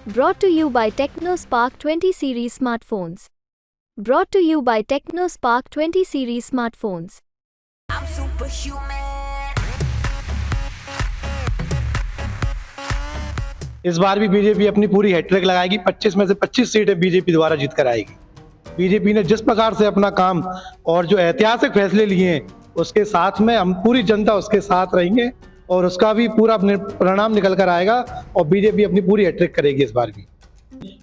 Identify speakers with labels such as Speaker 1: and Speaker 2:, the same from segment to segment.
Speaker 1: Brought to you by TechnoSpark 20 series smartphones. Brought to you by TechnoSpark 20 series smartphones.
Speaker 2: I'm superhuman.
Speaker 3: इस बार भी BJP अपनी पूरी hat trick लगाएगी। 25 में से 25 सीटें बीजेपी द्वारा जीत कर आएगी। बीजेपी ने जिस प्रकार से अपना काम और जो ऐतिहासिक फैसले लिए हैं उसके साथ में हम पूरी जनता उसके साथ रहेंगे और उसका भी पूरा परिणाम निकल कर आएगा और बीजेपी अपनी पूरी हैट्रिक करेगी। इस बार भी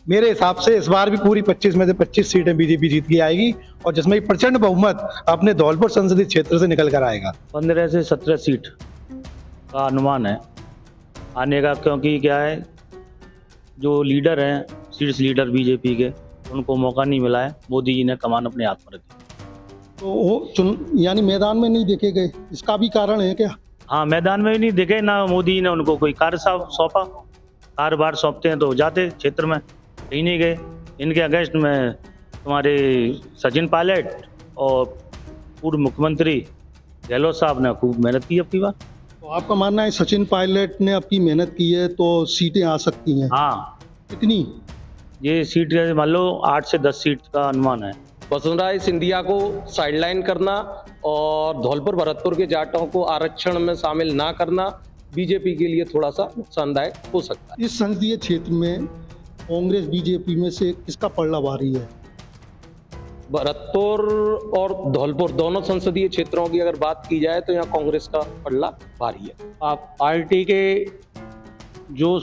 Speaker 3: मेरे हिसाब से इस बार भी पूरी 25 में से 25 सीटें बीजेपी जीत के आएगी और जिसमें प्रचंड बहुमत अपने धौलपुर संसदीय क्षेत्र से निकल कर आएगा।
Speaker 4: 15 से 17 सीट का अनुमान है आने का, क्योंकि क्या है जो लीडर हैं शीर्ष लीडर बीजेपी के उनको मौका नहीं मिला है। मोदी जी ने कमान अपने हाथ में रखी।
Speaker 5: तो वो यानी मैदान में नहीं देखे गए, इसका भी कारण है क्या?
Speaker 4: हाँ, मैदान में भी नहीं दिखे ना। मोदी जी ने उनको कोई कार्य सौंपा। कार्यभार सौंपते हैं तो जाते क्षेत्र में, कहीं नहीं गए। इनके अगेंस्ट में तुम्हारे सचिन पायलट और पूर्व मुख्यमंत्री गहलोत साहब ने खूब मेहनत की अपनी बार।
Speaker 5: तो आपका मानना है सचिन पायलट ने अपनी मेहनत की है तो सीटें आ सकती हैं?
Speaker 4: हाँ,
Speaker 5: कितनी?
Speaker 4: ये सीट मान लो 8 से 10 सीट का अनुमान है।
Speaker 6: वसुंधरा सिंधिया को साइडलाइन करना और धौलपुर भरतपुर के जाटों को आरक्षण में शामिल ना करना बीजेपी के लिए थोड़ा सा नुकसानदायक हो सकता है।
Speaker 5: इस संसदीय क्षेत्र में कांग्रेस बीजेपी में से किसका पलड़ा भारी है?
Speaker 6: भरतपुर और धौलपुर दोनों संसदीय क्षेत्रों की अगर बात की जाए तो यहाँ कांग्रेस का पलड़ा भारी है।
Speaker 7: आप पार्टी के जो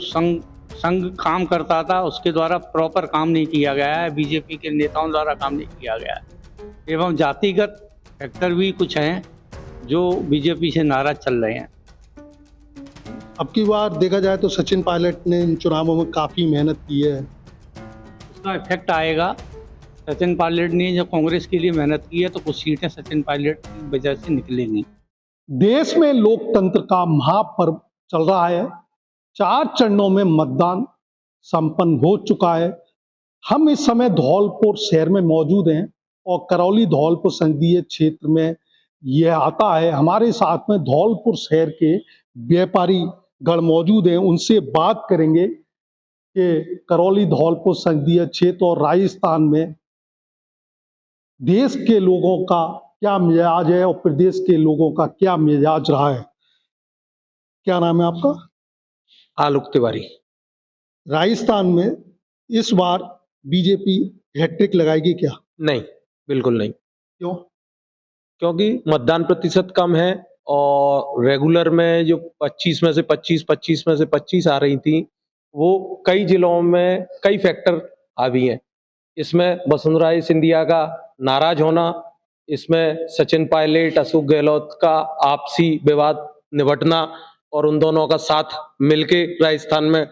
Speaker 7: संघ काम करता था उसके द्वारा प्रॉपर काम नहीं किया गया है, बीजेपी के नेताओं द्वारा काम नहीं किया गया है एवं जातिगत फैक्टर भी कुछ हैं जो बीजेपी से नाराज चल रहे हैं।
Speaker 5: अब की बार देखा जाए तो सचिन पायलट ने इन चुनावों में काफ़ी मेहनत की है,
Speaker 7: उसका इफेक्ट आएगा। सचिन पायलट ने जो कांग्रेस के लिए मेहनत की है तो कुछ सीटें सचिन पायलट की वजह से निकलेंगी।
Speaker 5: देश में लोकतंत्र का महापर्व चल रहा है। 4 चरणों में मतदान संपन्न हो चुका है। हम इस समय धौलपुर शहर में मौजूद हैं और करौली धौलपुर संसदीय क्षेत्र में यह आता है। हमारे साथ में धौलपुर शहर के व्यापारी गण मौजूद हैं, उनसे बात करेंगे कि करौली धौलपुर संसदीय क्षेत्र और राजस्थान में देश के लोगों का क्या मिजाज है और प्रदेश के लोगों का क्या मिजाज रहा है। क्या नाम है आपका?
Speaker 6: आलोक तिवारी।
Speaker 5: राजस्थान में इस बार बीजेपी हैट्रिक लगाएगी क्या?
Speaker 6: नहीं, बिल्कुल नहीं।
Speaker 5: क्यों?
Speaker 6: क्योंकि मतदान प्रतिशत कम है और रेगुलर में जो 25 में से 25 में से 25 आ रही थी वो कई जिलों में कई फैक्टर हावी हैं। इसमें वसुंधरा सिंधिया का नाराज होना, इसमें सचिन पायलट अशोक गहलोत का आपसी विवाद निपटना और उन दोनों का साथ मिलके राजस्थान में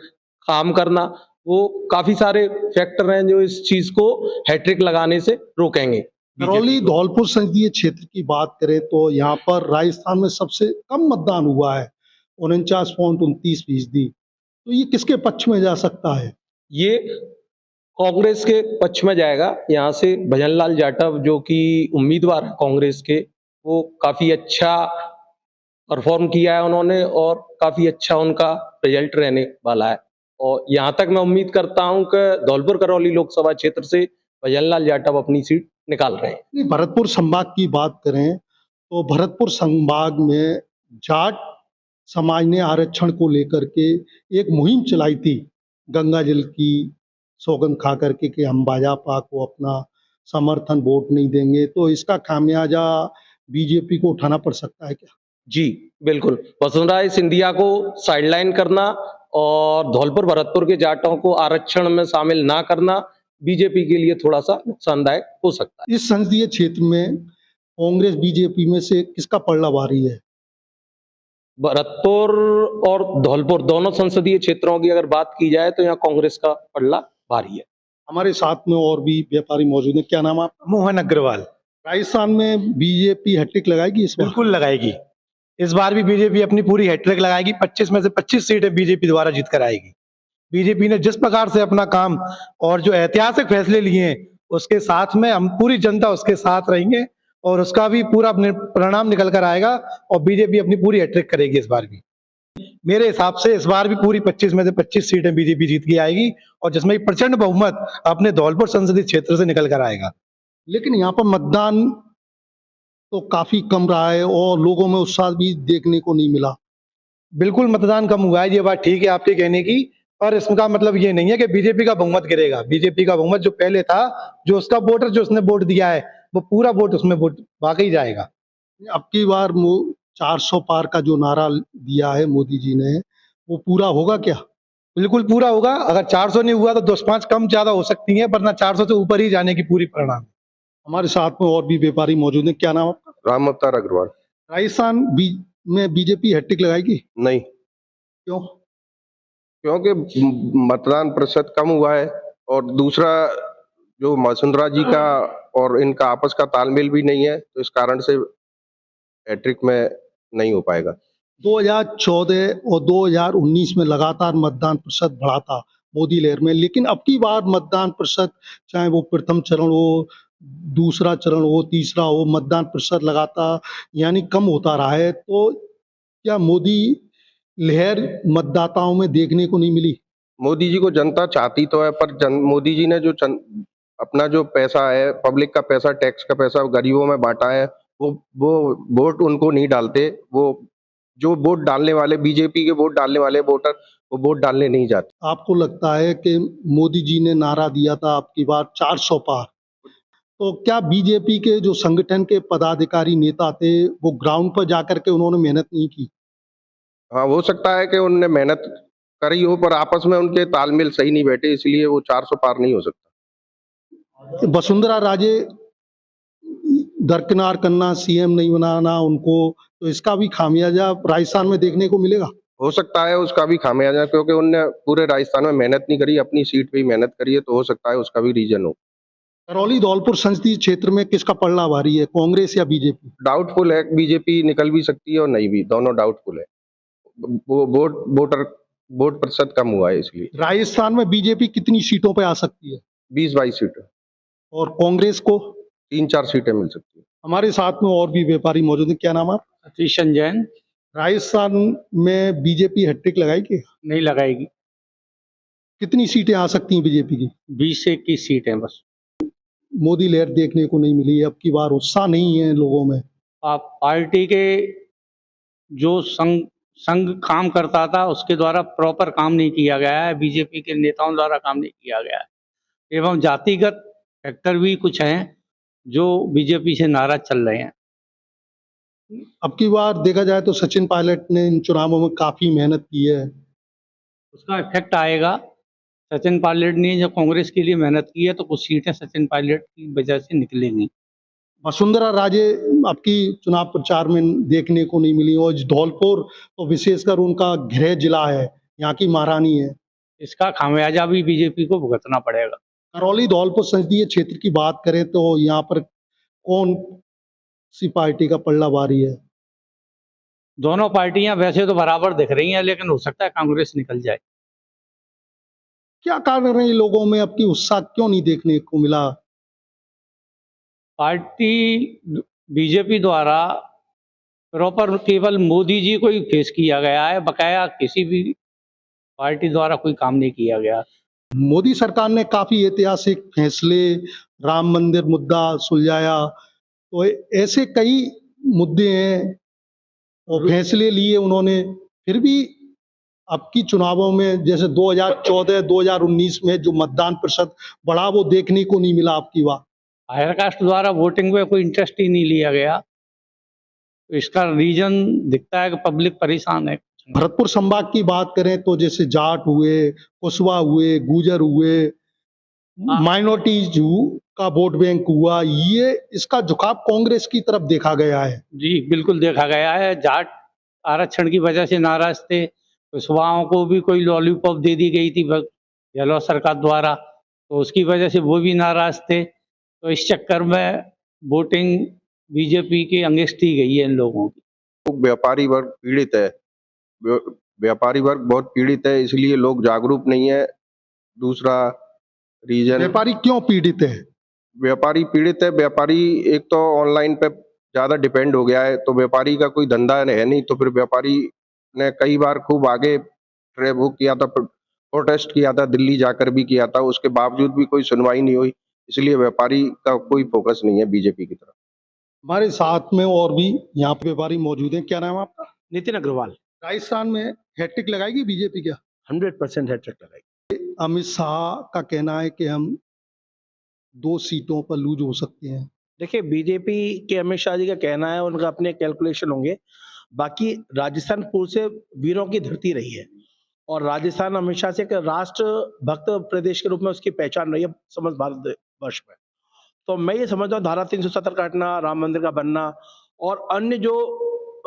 Speaker 6: काम करना, वो काफी सारे फैक्टर हैं जो इस चीज को हैट्रिक लगाने से रोकेंगे।
Speaker 5: करौली धौलपुर संसदीय क्षेत्र की बात करें तो यहाँ पर राजस्थान में सबसे कम मतदान हुआ है, 49.29%। तो ये किसके पक्ष में जा सकता है?
Speaker 6: ये कांग्रेस के पक्ष में जाएगा। यहाँ से भजनलाल जाटव जो कि उम्मीदवार है कांग्रेस के, वो काफी अच्छा परफॉर्म किया है उन्होंने और काफी अच्छा उनका रिजल्ट रहने वाला है। और यहाँ तक मैं उम्मीद करता हूँ कि धौलपुर करौली लोकसभा क्षेत्र से भजनलाल जाटव अपनी सीट निकाल रहे हैं।
Speaker 5: भरतपुर संभाग की बात करें तो भरतपुर संभाग में जाट समाज ने आरक्षण को लेकर के एक मुहिम चलाई थी, गंगा जल की सौगंध खा करके कि हम भाजपा को अपना समर्थन वोट नहीं देंगे। तो इसका खामियाजा बीजेपी को उठाना पड़ सकता है क्या?
Speaker 6: जी बिल्कुल। वसुंधरा सिंधिया को साइडलाइन करना और धौलपुर भरतपुर के जाटों को आरक्षण में शामिल ना करना बीजेपी के लिए थोड़ा सा नुकसानदायक हो सकता है।
Speaker 5: इस संसदीय क्षेत्र में कांग्रेस बीजेपी में से किसका पलड़ा भारी है?
Speaker 6: भरतपुर और धौलपुर दोनों संसदीय क्षेत्रों की अगर बात की जाए तो यहाँ कांग्रेस का पलड़ा भारी है।
Speaker 5: हमारे साथ में और भी व्यापारी मौजूद हैं। क्या नाम है आपका?
Speaker 3: मोहन अग्रवाल।
Speaker 5: राजस्थान में बीजेपी हैट्रिक लगाएगी इस बार?
Speaker 3: बिल्कुल लगाएगी। इस बार भी बीजेपी अपनी पूरी हैट्रिक लगाएगी। 25 में से 25 सीटें बीजेपी द्वारा जीत कर आएगी। बीजेपी ने जिस प्रकार से अपना काम और जो ऐतिहासिक फैसले लिए हैं उसके साथ में हम पूरी जनता उसके साथ रहेंगे और उसका भी पूरा परिणाम निकल कर आएगा और बीजेपी अपनी पूरी हैट्रिक करेगी इस बार भी। मेरे हिसाब से इस बार भी पूरी 25 में से 25 सीटें बीजेपी जीत के आएगी और जिसमें प्रचंड बहुमत अपने धौलपुर संसदीय क्षेत्र से निकल कर आएगा।
Speaker 5: लेकिन यहाँ पर मतदान तो काफी कम रहा है और लोगों में उत्साह भी देखने को नहीं मिला।
Speaker 3: बिल्कुल मतदान कम हुआ है, ये बात ठीक है आपके कहने की, पर इसका मतलब ये नहीं है कि बीजेपी का बहुमत गिरेगा। बीजेपी का बहुमत जो पहले था, जो उसका वोटर जो उसने वोट दिया है, वो पूरा वोट उसमें वोट वाकई जाएगा।
Speaker 5: अब की बार 400 पार का जो नारा दिया है मोदी जी ने, वो पूरा होगा क्या?
Speaker 3: बिल्कुल पूरा होगा। अगर 400 नहीं हुआ तो 10-5 कम ज्यादा हो सकती है, वरना 400 से ऊपर ही जाने की पूरी परिणाम।
Speaker 5: हमारे साथ में और भी व्यापारी मौजूद हैं। क्या नाम आपका?
Speaker 8: राम अवतार अग्रवाल।
Speaker 5: राजस्थान में बीजेपी हैट्रिक लगाएगी?
Speaker 8: नहीं,
Speaker 5: क्यों?
Speaker 8: क्योंकि मतदान प्रतिशत कम हुआ है और दूसरा जो वसुंधरा जी का और इनका आपस का तालमेल भी नहीं है, तो इस कारण से हैट्रिक में नहीं हो पाएगा।
Speaker 5: 2014 और 2019 में लगातार मतदान प्रतिशत बढ़ा था मोदी लहर में, लेकिन अब की बार मतदान प्रतिशत, चाहे वो प्रथम चरण हो, दूसरा चरण हो, तीसरा हो, मतदान प्रतिशत लगातार यानी कम होता रहा है। तो क्या मोदी लहर मतदाताओं में देखने को नहीं मिली?
Speaker 8: मोदी जी को जनता चाहती तो है, पर मोदी जी ने जो अपना जो पैसा है, पब्लिक का पैसा, टैक्स का पैसा गरीबों में बांटा है, वो वोट उनको नहीं डालते। वो जो वोट डालने वाले, बीजेपी के वोट डालने वाले वोटर, वो वोट डालने नहीं जाते।
Speaker 5: आपको लगता है कि मोदी जी ने नारा दिया था अब की बार 400 पार, तो क्या बीजेपी के जो संगठन के पदाधिकारी नेता थे वो ग्राउंड पर जाकर के उन्होंने मेहनत नहीं की?
Speaker 8: हाँ, हो सकता है कि उनने मेहनत करी हो, पर आपस में उनके तालमेल सही नहीं बैठे, इसलिए वो 400 पार नहीं हो सकता।
Speaker 5: वसुंधरा राजे दरकिनार करना, सीएम नहीं बनाना उनको, तो इसका भी खामियाजा राजस्थान में देखने को मिलेगा?
Speaker 8: हो सकता है उसका भी खामियाजा, क्योंकि उनने पूरे राजस्थान में मेहनत नहीं करी, अपनी सीट पे ही मेहनत करी है, तो हो सकता है उसका भी रीजन हो।
Speaker 5: करौली धौलपुर संसदीय क्षेत्र में किसका पलड़ा भारी है, कांग्रेस या बीजेपी?
Speaker 8: डाउटफुल है, बीजेपी निकल भी सकती है और नहीं भी, दोनों डाउटफुल है। वो वोट प्रतिशत कम हुआ है इसलिए।
Speaker 5: राजस्थान में बीजेपी कितनी सीटों पे आ सकती है?
Speaker 8: 20-22 सीटें
Speaker 5: और कांग्रेस को?
Speaker 8: 3-4 सीटें मिल सकती है।
Speaker 5: हमारे साथ में और भी व्यापारी मौजूद है। क्या नाम है?
Speaker 7: सतीशन जैन।
Speaker 5: राजस्थान में बीजेपी हैट्रिक लगाएगी?
Speaker 7: नहीं लगाएगी।
Speaker 5: कितनी सीटें आ सकती हैं बीजेपी की?
Speaker 7: 20 से 21 सीटें बस।
Speaker 5: मोदी लहर देखने को नहीं मिली, अब की बार उत्साह नहीं है लोगों में।
Speaker 7: आप पार्टी के जो संघ काम करता था, उसके द्वारा प्रॉपर काम नहीं किया गया है, बीजेपी के नेताओं द्वारा काम नहीं किया गया है, एवं जातिगत फैक्टर भी कुछ हैं जो बीजेपी से नाराज चल रहे हैं।
Speaker 5: अब की बार देखा जाए तो सचिन पायलट ने इन चुनावों में काफी मेहनत की है।
Speaker 7: उसका इफेक्ट आएगा। सचिन पायलट ने जो कांग्रेस के लिए मेहनत की है, तो कुछ सीटें सचिन पायलट की वजह से निकलेंगी।
Speaker 5: वसुंधरा राजे आपकी चुनाव प्रचार में देखने को नहीं मिली, और धौलपुर तो विशेषकर उनका गृह जिला है, यहाँ की महारानी है।
Speaker 7: इसका खामियाजा भी बीजेपी को भुगतना पड़ेगा।
Speaker 5: करौली धौलपुर संसदीय क्षेत्र की बात करें तो यहाँ पर कौन सी पार्टी का पलड़ा भारी है?
Speaker 7: दोनों पार्टियां वैसे तो बराबर दिख रही हैं, लेकिन हो सकता है कांग्रेस निकल जाए।
Speaker 5: क्या कारण है लोगों में अब की उत्साह क्यों नहीं देखने को मिला?
Speaker 7: पार्टी बीजेपी द्वारा प्रॉपर केवल मोदी जी को ही फेस किया गया है, बकाया किसी भी पार्टी द्वारा कोई काम नहीं किया गया।
Speaker 5: मोदी सरकार ने काफी ऐतिहासिक फैसले, राम मंदिर मुद्दा सुलझाया, तो ऐसे कई मुद्दे हैं और फैसले लिए उन्होंने, फिर भी अब की चुनावों में जैसे 2014, 2019 में जो मतदान प्रतिशत बढ़ा वो देखने को नहीं मिला अब की बार।
Speaker 7: हायर कास्ट द्वारा वोटिंग में कोई इंटरेस्ट ही नहीं लिया गया, तो इसका रीजन दिखता है कि पब्लिक परेशान है।
Speaker 5: भरतपुर संभाग की बात करें तो जैसे जाट हुए, कुशवा हुए, गुजर हुए, माइनॉरिटीज का वोट बैंक हुआ, ये इसका झुकाव कांग्रेस की तरफ देखा गया है।
Speaker 7: जी बिल्कुल देखा गया है। जाट आरक्षण की वजह से नाराज थे, कुशवाओं को भी कोई लॉलीपॉप दे दी गई थी गहलोत सरकार द्वारा, तो उसकी वजह से वो भी नाराज थे। तो इस चक्कर में वोटिंग बीजेपी के अगेंस्ट ही गई है इन लोगों की।
Speaker 8: व्यापारी वर्ग पीड़ित है, व्यापारी वर्ग बहुत पीड़ित है, इसलिए लोग जागरूक नहीं है। दूसरा रीजन,
Speaker 5: व्यापारी क्यों पीड़ित है?
Speaker 8: व्यापारी पीड़ित है, व्यापारी एक तो ऑनलाइन पे ज्यादा डिपेंड हो गया है, तो व्यापारी का कोई धंधा है नहीं, तो फिर व्यापारी ने कई बार खूब आगे वो किया था, प्रोटेस्ट किया था, दिल्ली जाकर भी किया था, उसके बावजूद भी कोई सुनवाई नहीं हुई। इसलिए व्यापारी का कोई फोकस नहीं है बीजेपी की तरफ।
Speaker 5: हमारे साथ में और भी यहाँ पे व्यापारी मौजूद हैं। क्या नाम है आपका?
Speaker 9: नितिन अग्रवाल।
Speaker 5: राजस्थान में हैट्रिक लगाएगी बीजेपी क्या?
Speaker 9: 100% हैट्रिक लगाई।
Speaker 5: अमित शाह का कहना है कि हम 2 सीटों पर लूज हो सकते हैं।
Speaker 9: देखिए, बीजेपी के अमित शाह जी का कहना है, उनका अपने कैलकुलेशन होंगे। बाकी राजस्थान पूर्व से वीरों की धरती रही है और राजस्थान हमेशा से एक राष्ट्र भक्त प्रदेश के रूप में उसकी पहचान रही है समस्त भारतवर्ष में। तो मैं ये समझता हूँ धारा 370 का हटना, राम मंदिर का बनना और अन्य जो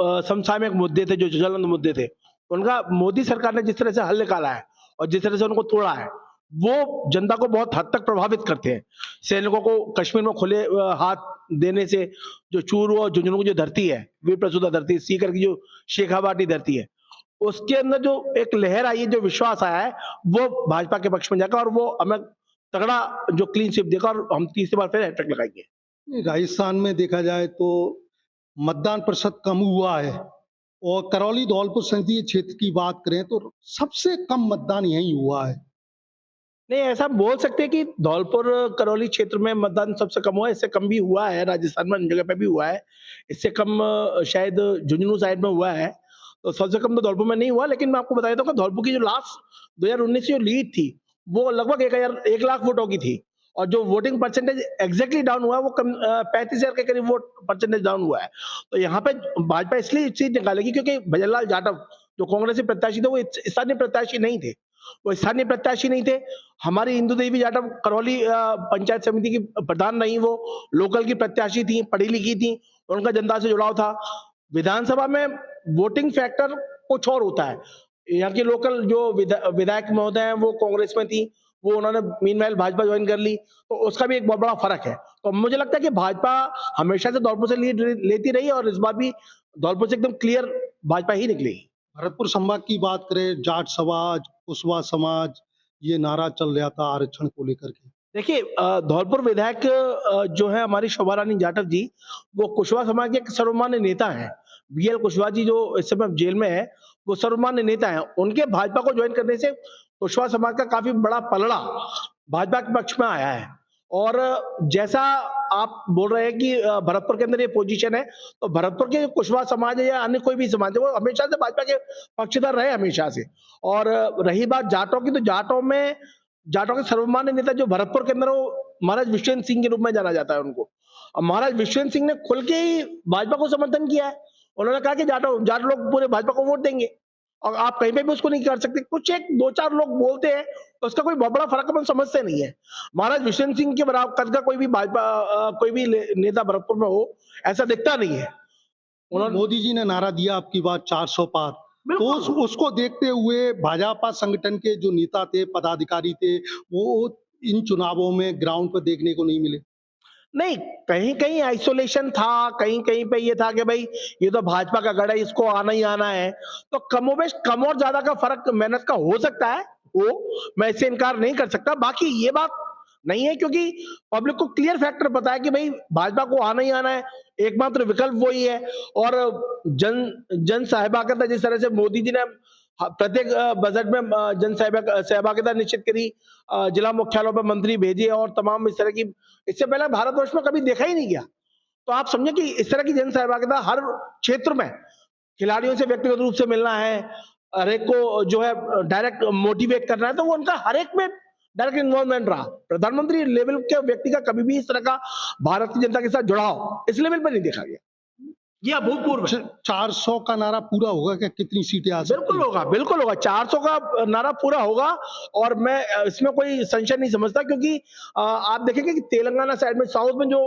Speaker 9: समसामयिक मुद्दे थे, जो ज्वलंत मुद्दे थे, उनका मोदी सरकार ने जिस तरह से हल निकाला है और जिस तरह से उनको तोड़ा है, वो जनता को बहुत हद तक प्रभावित करते हैं। सैनिकों को कश्मीर में खुले हाथ देने से जो चूरू और झुंझुनू की जो धरती है, वीर प्रसूता धरती, सीकर की जो शेखावाटी धरती है, उसके अंदर जो एक लहर आई है, जो विश्वास आया है, वो भाजपा के पक्ष में जाएगा और वो हमें तगड़ा जो क्लीन स्वीप देगा और हम तीसरी बार फिर हैट्रिक लगाएंगे।
Speaker 5: राजस्थान में देखा जाए तो मतदान प्रतिशत कम हुआ है और करौली धौलपुर संसदीय क्षेत्र की बात करें तो सबसे कम मतदान यहीं हुआ है।
Speaker 9: नहीं, ऐसा बोल सकते हैं कि धौलपुर करौली क्षेत्र में मतदान सबसे कम हुआ है। इससे कम भी हुआ है राजस्थान में अन्य जगह पे भी हुआ है, इससे कम शायद झुंझुनू साइड में हुआ है। तो सबसे कम तो धौलपुर में नहीं हुआ, लेकिन मैं आपको बता देता हूँ कि धौलपुर की जो लास्ट 2019 की जो लीड थी वो लगभग 1 लाख वोटों की थी और जो वोटिंग परसेंटेज एग्जैक्टली डाउन हुआ है वो 35,000 के करीब वोट परसेंटेज डाउन हुआ है। तो यहाँ पे भाजपा इसलिए सीट निकालेगी क्योंकि भजनलाल जाटव जो कांग्रेसी प्रत्याशी थे वो स्थानीय प्रत्याशी नहीं थे, वो स्थानीय प्रत्याशी नहीं थे। हमारी इंदु देवी जाटव करौली पंचायत समिति की प्रधान नहीं, वो लोकल की प्रत्याशी थी, पढ़ी लिखी थी, उनका जनता से जुड़ाव था। विधानसभा में वोटिंग फैक्टर कुछ और होता है। यहाँ की लोकल जो विधायक महोदय हैं वो कांग्रेस में थी, वो उन्होंने मीनवाइल भाजपा ज्वाइन कर ली, तो उसका भी एक बहुत बड़ा फर्क है। तो मुझे लगता है कि भाजपा हमेशा से धौलपुर से लीड लेती रही और इस बार भी धौलपुर से एकदम क्लियर भाजपा ही निकलेगी।
Speaker 5: भरतपुर संभाग की बात करें, जाट समाज, कुशवाहा समाज, ये नारा चल रहा था आरक्षण को लेकर के।
Speaker 9: देखिए, धौलपुर विधायक जो है हमारी शोभा रानी जाटव जी, वो कुशवाहा समाज के एक सर्वमान्य नेता हैं। बीएल कुशवाहा जी जो इस समय जेल में है, वो सर्वमान्य नेता हैं। उनके भाजपा को ज्वाइन करने से कुशवाहा समाज का काफी बड़ा पलड़ा भाजपा के पक्ष में आया है। और जैसा आप बोल रहे हैं कि भरतपुर के अंदर ये पोजीशन है, तो भरतपुर के कुशवाहा समाज है या अन्य कोई भी समाज है, वो हमेशा से भाजपा के पक्षधर रहे हमेशा से। और रही बात जाटों की, तो जाटों के सर्वमान्य नेता जो भरतपुर के अंदर, वो महाराज विश्वेंद्र सिंह के रूप में जाना जाता है उनको। और महाराज विश्वेंद्र सिंह ने खुल के ही भाजपा को समर्थन किया है। उन्होंने कहा कि जाट लोग पूरे भाजपा को वोट देंगे और आप कहीं पे भी उसको नहीं कर सकते। कुछ एक 2-4 लोग बोलते हैं, उसका कोई बहुत बड़ा फर्क अपन समझते नहीं है। महाराज विश्वेंद्र सिंह के बराबर कद का कोई भी भाजपा कोई भी नेता भरतपुर में हो, ऐसा दिखता नहीं है।
Speaker 5: मोदी जी ने नारा दिया आपकी बात 400 पार, तो उसको देखते हुए भाजपा संगठन के जो नेता थे, पदाधिकारी थे, वो इन चुनावों में ग्राउंड पर देखने को नहीं मिले।
Speaker 9: नहीं, कहीं कहीं आइसोलेशन था, कहीं कहीं पे ये था कि भाई ये तो भाजपा का गढ़ है, इसको आना ही आना है। तो कमोबेश कम और ज्यादा का फर्क मेहनत का हो सकता है, वो मैं इससे इनकार नहीं कर सकता। बाकी ये बात नहीं है, क्योंकि पब्लिक को क्लियर फैक्टर पता है कि भाई भाजपा को आना ही आना है, एकमात्र विकल्प वही है। और जन सहभागिता जिस तरह से मोदी जी ने प्रत्येक बजट में जन सहभागिता निश्चित करी, जिला मुख्यालयों पर मंत्री भेजे और तमाम इस तरह की, इससे पहले भारतवर्ष में कभी देखा ही नहीं गया। तो आप समझे कि इस तरह की जन सहभागिता हर क्षेत्र में, खिलाड़ियों से व्यक्तिगत रूप से मिलना है, हर एक को जो है डायरेक्ट मोटिवेट करना है, तो वो उनका हर एक में डायरेक्ट इन्वॉल्वमेंट रहा। प्रधानमंत्री लेवल के व्यक्ति का कभी भी इस तरह का भारत की जनता के साथ जुड़ाव इस लेवल पर नहीं देखा गया। ये अभूतपूर्व है।
Speaker 5: 400 का नारा पूरा होगा क्या? कितनी सीटें आ सकती हैं?
Speaker 9: बिल्कुल होगा, बिल्कुल होगा। 400 का नारा पूरा होगा और मैं इसमें कोई संशय नहीं समझता, क्योंकि आप देखेंगे कि तेलंगाना साइड में, साउथ में जो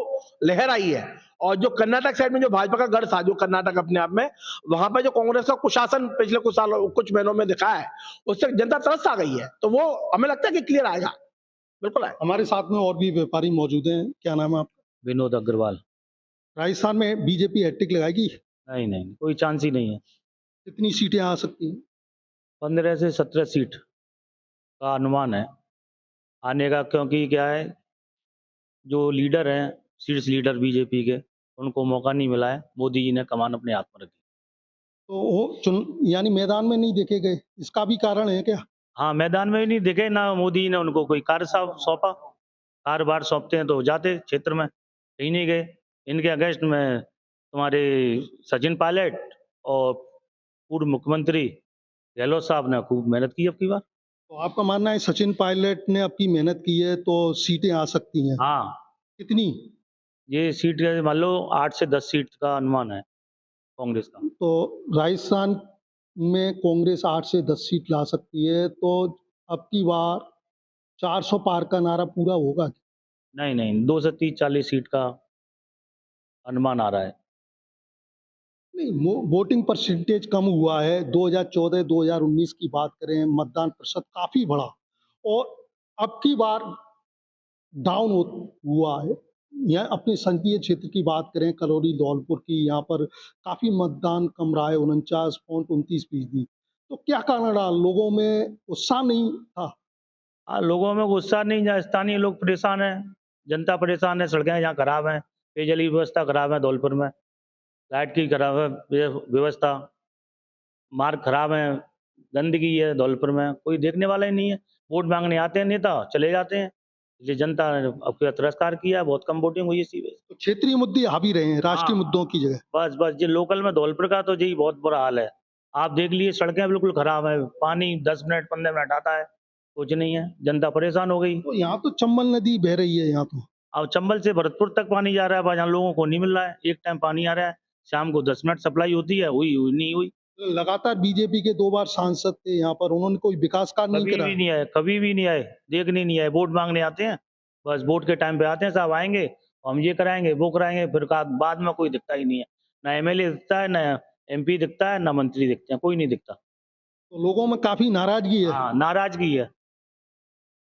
Speaker 9: लहर आई है और जो कर्नाटक साइड में जो भाजपा का गढ़ था, जो कर्नाटक अपने आप में, वहां पर जो कांग्रेस का कुशासन पिछले कुछ महीनों में दिखा है, उससे जनता तरस आ गई है। तो वो हमें लगता है कि क्लियर आएगा, बिल्कुल आएगा।
Speaker 5: हमारे साथ में और भी व्यापारी मौजूद हैं। क्या नाम है आपका?
Speaker 4: विनोद अग्रवाल।
Speaker 5: राजस्थान में बीजेपी हैट्रिक लगाएगी?
Speaker 4: नहीं, कोई चांस ही नहीं है।
Speaker 5: कितनी सीटें आ सकती हैं?
Speaker 4: 15 से 17 सीट का अनुमान है आने का, क्योंकि क्या है, जो लीडर हैं, शीर्ष लीडर बीजेपी के, उनको मौका नहीं मिला है। मोदी जी ने कमान अपने हाथ में रखी।
Speaker 5: तो वो यानी मैदान में नहीं देखे गए, इसका भी कारण है क्या?
Speaker 4: हाँ, मैदान में ही नहीं दिखे, ना मोदी ने उनको कोई कार्य सौंपा। कार्यभार सौंपते हैं तो जाते क्षेत्र में, कहीं नहीं गए। इनके अगेंस्ट में तुम्हारे सचिन पायलट और पूर्व मुख्यमंत्री गहलोत साहब ने खूब मेहनत की अब की बार।
Speaker 5: तो आपका मानना है सचिन पायलट ने आपकी मेहनत की है तो सीटें आ सकती हैं?
Speaker 4: हाँ,
Speaker 5: कितनी?
Speaker 4: ये सीट मान लो 8 से 10 सीट का अनुमान है कांग्रेस का।
Speaker 5: तो राजस्थान में कांग्रेस 8 से 10 सीट ला सकती है, तो अब की बार 400 पार का नारा पूरा होगा?
Speaker 4: नहीं, नहीं, 2 से 30-40 सीट का अनुमान आ रहा है।
Speaker 5: नहीं, वोटिंग परसेंटेज कम हुआ है। 2014-2019 की बात करें, मतदान प्रतिशत काफी बढ़ा और अब की बार डाउन हुआ है। यहाँ अपने संसदीय क्षेत्र की बात करें, करौली धौलपुर की, यहाँ पर काफी मतदान कम रहा है, 49.29%। तो क्या कारण रहा? लोगों में उत्साह नहीं था?
Speaker 4: हाँ, लोगों में गुस्सा नहीं, जहाँ स्थानीय लोग परेशान हैं, जनता परेशान है, सड़कें यहाँ खराब हैं, पेयजल की व्यवस्था खराब है धौलपुर में, लाइट की खराब है व्यवस्था, मार्ग खराब है, गंदगी है धौलपुर में, कोई देखने वाला ही नहीं है। वोट मांगने आते हैं नेता, चले जाते हैं। इसलिए जनता ने अब तिरस्कार किया, बहुत कम वोटिंग हुई इसी वजह से।
Speaker 5: तो क्षेत्रीय मुद्दे हावी रहे हैं राष्ट्रीय
Speaker 4: हाँ,
Speaker 5: मुद्दों की जगह।
Speaker 4: बस ये लोकल में धौलपुर का तो यही बहुत बुरा हाल है। आप देख लिए, सड़कें बिल्कुल खराब है, पानी 10 मिनट 15 मिनट आता है, कुछ नहीं है, जनता परेशान हो गई।
Speaker 5: तो यहाँ तो चंबल नदी बह रही है यहाँ तो।
Speaker 4: अब चंबल से भरतपुर तक पानी जा रहा है, जहाँ लोगों को नहीं मिल रहा है। एक टाइम पानी आ रहा है, शाम को 10 मिनट सप्लाई होती है, हुई नहीं हुई।
Speaker 5: लगातार बीजेपी के 2 बार सांसद थे यहाँ पर, उन्होंने कोई विकास कार्य नहीं
Speaker 4: कभी
Speaker 5: करा।
Speaker 4: भी नहीं आए, कभी भी नहीं आए, देखने नहीं आए। वोट मांगने आते हैं, बस वोट के टाइम पे आते हैं, साहब आएंगे, हम ये कराएंगे, वो कराएंगे, फिर बाद में कोई दिखता ही नहीं है। ना एमएलए दिखता है, ना एमपी दिखता है, ना मंत्री दिखते हैं, कोई नहीं दिखता।
Speaker 5: तो लोगों में काफी नाराजगी है।
Speaker 4: हाँ, नाराजगी है।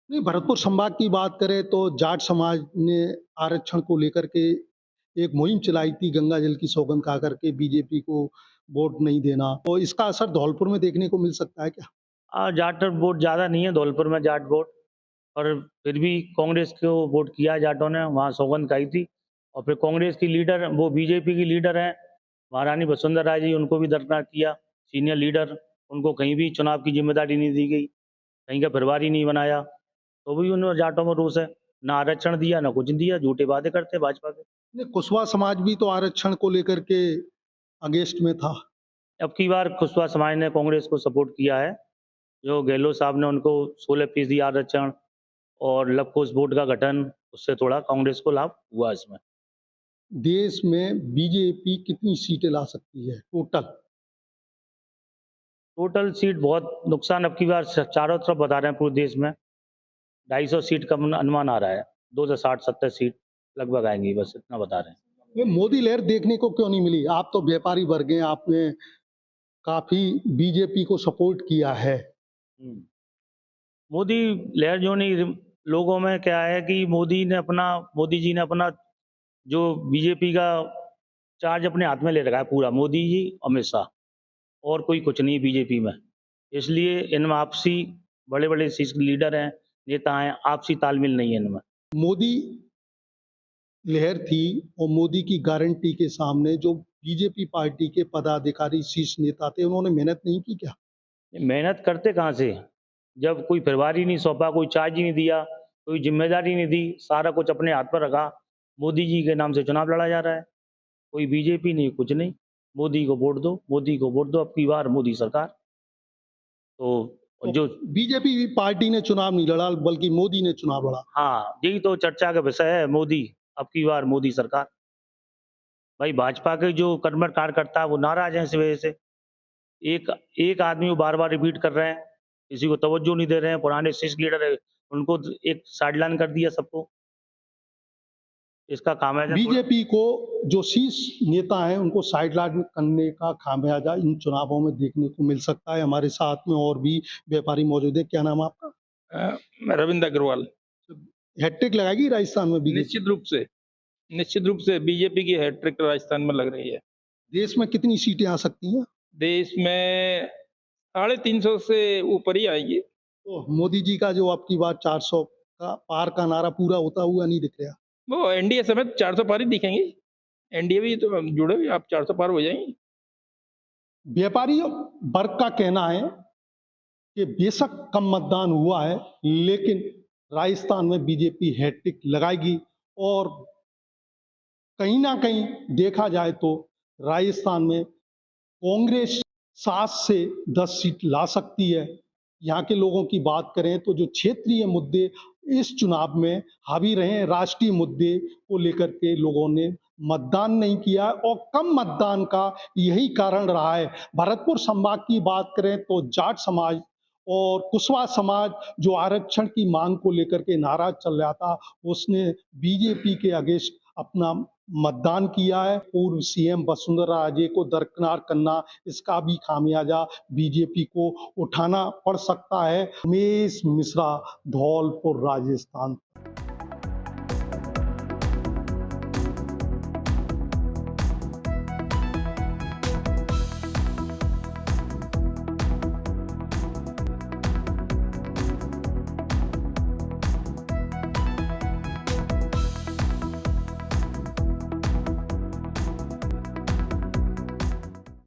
Speaker 5: नहीं, भरतपुर संभाग की बात करें तो जाट समाज ने आरक्षण को लेकर के एक मुहिम चलाई थी, गंगा जल की सौगंध खा करके बीजेपी को वोट नहीं देना। तो इसका असर धौलपुर में देखने को मिल सकता है क्या?
Speaker 4: जाट वोट ज्यादा नहीं है धौलपुर में, जाट वोट, और फिर भी कांग्रेस को वोट किया जाटों ने, वहाँ सौगंध खाई थी। और फिर कांग्रेस की लीडर, वो बीजेपी की लीडर हैं महारानी वसुंधरा राजे जी, उनको भी दरकिनार किया। सीनियर लीडर, उनको कहीं भी चुनाव की जिम्मेदारी नहीं दी गई, कहीं का प्रभारी नहीं बनाया, तो भी उन्होंने जाटों में रोष है। ना आरक्षण दिया, ना कुछ दिया, झूठे वादे करते भाजपा के।
Speaker 5: नहीं, कुशवाहा समाज भी तो आरक्षण को लेकर के अगेंस्ट में था।
Speaker 4: अब की बार कुशवाहा समाज ने कांग्रेस को सपोर्ट किया है, जो गहलोत साहब ने उनको 16% आरक्षण और लवकुश बोर्ड का गठन, उससे थोड़ा कांग्रेस को लाभ हुआ इसमें।
Speaker 5: देश में बीजेपी कितनी सीटें ला सकती है टोटल?
Speaker 4: टोटल सीट बहुत नुकसान अब की बार चारों तरफ बता रहे हैं पूरे देश में, 250 सीट का अनुमान आ रहा है, 2 से 60-70 सीट लगभग आएंगी, बस इतना बता रहे हैं।
Speaker 5: ये मोदी लहर देखने को क्यों नहीं मिली? आप तो व्यापारी वर्ग हैं, आपने काफी बीजेपी को सपोर्ट किया है।
Speaker 4: मोदी लहर जो नहीं, लोगों में क्या है कि मोदी जी ने अपना जो बीजेपी का चार्ज अपने हाथ में ले रखा है पूरा, मोदी जी अमित शाह, और कोई कुछ नहीं बीजेपी में। इसलिए इनमें आपसी बड़े बड़े लीडर हैं, नेता हैं, आपसी तालमेल नहीं है इनमें।
Speaker 5: मोदी लहर थी और मोदी की गारंटी के सामने जो बीजेपी पार्टी के पदाधिकारी शीर्ष नेता थे, उन्होंने मेहनत नहीं की क्या?
Speaker 4: मेहनत करते कहाँ से, जब कोई प्रभारी नहीं सौंपा, कोई चार्ज ही नहीं दिया, कोई जिम्मेदारी नहीं दी, सारा कुछ अपने हाथ पर रखा, मोदी जी के नाम से चुनाव लड़ा जा रहा है। कोई बीजेपी नहीं, कुछ नहीं, मोदी को वोट दो, मोदी को वोट दो, अब की बार मोदी सरकार। तो जो
Speaker 5: बीजेपी पार्टी ने चुनाव नहीं लड़ा, बल्कि मोदी ने चुनाव लड़ा।
Speaker 4: हाँ, यही तो चर्चा का विषय है, मोदी, अब की बार मोदी सरकार। भाई भाजपा के जो कर्मठ कार्यकर्ता है वो नाराज हैं इस वजह से। एक आदमी वो बार बार रिपीट कर रहे हैं, किसी को तवज्जो नहीं दे रहे हैं, पुराने शीर्ष लीडर है उनको एक साइडलाइन कर दिया सबको। इसका खामियाजा
Speaker 5: बीजेपी को जो शीर्ष नेता हैं उनको साइडलाइन करने का खामियाजा इन चुनावों में देखने को मिल सकता है। हमारे साथ में और भी व्यापारी मौजूद है। क्या नाम है आपका?
Speaker 10: रविंद्र अग्रवाल।
Speaker 5: हैट्रिक लगाएगी राजस्थान में बीजेपी?
Speaker 10: निश्चित रूप से बीजेपी की हैट्रिक राजस्थान में लग रही है।
Speaker 5: देश में कितनी सीटें आ सकती हैं?
Speaker 10: देश में 350 से ऊपर ही आएंगी।
Speaker 5: तो मोदी जी का जो अब की बार 400 का पार का नारा पूरा होता हुआ नहीं दिख रहा।
Speaker 10: वो एनडीए समेत 400 पार ही दिखेंगे। एनडीए भी तो जुड़े हुए, आप 400 पार हो जाएंगे।
Speaker 5: व्यापारी वर्ग का कहना है कि बेशक कम मतदान हुआ है, लेकिन राजस्थान में बीजेपी हैट्रिक लगाएगी और कहीं ना कहीं देखा जाए तो राजस्थान में कांग्रेस 7 से 10 सीट ला सकती है। यहाँ के लोगों की बात करें तो जो क्षेत्रीय मुद्दे इस चुनाव में हावी रहे हैं, राष्ट्रीय मुद्दे को लेकर के लोगों ने मतदान नहीं किया और कम मतदान का यही कारण रहा है। भरतपुर संभाग की बात करें तो जाट समाज और कुशवाहा समाज जो आरक्षण की मांग को लेकर के नाराज चल रहा था, उसने बीजेपी के अगेंस्ट अपना मतदान किया है। पूर्व सीएम वसुंधरा राजे को दरकिनार करना, इसका भी खामियाजा बीजेपी को उठाना पड़ सकता है। उमेश मिश्रा, धौलपुर, राजस्थान।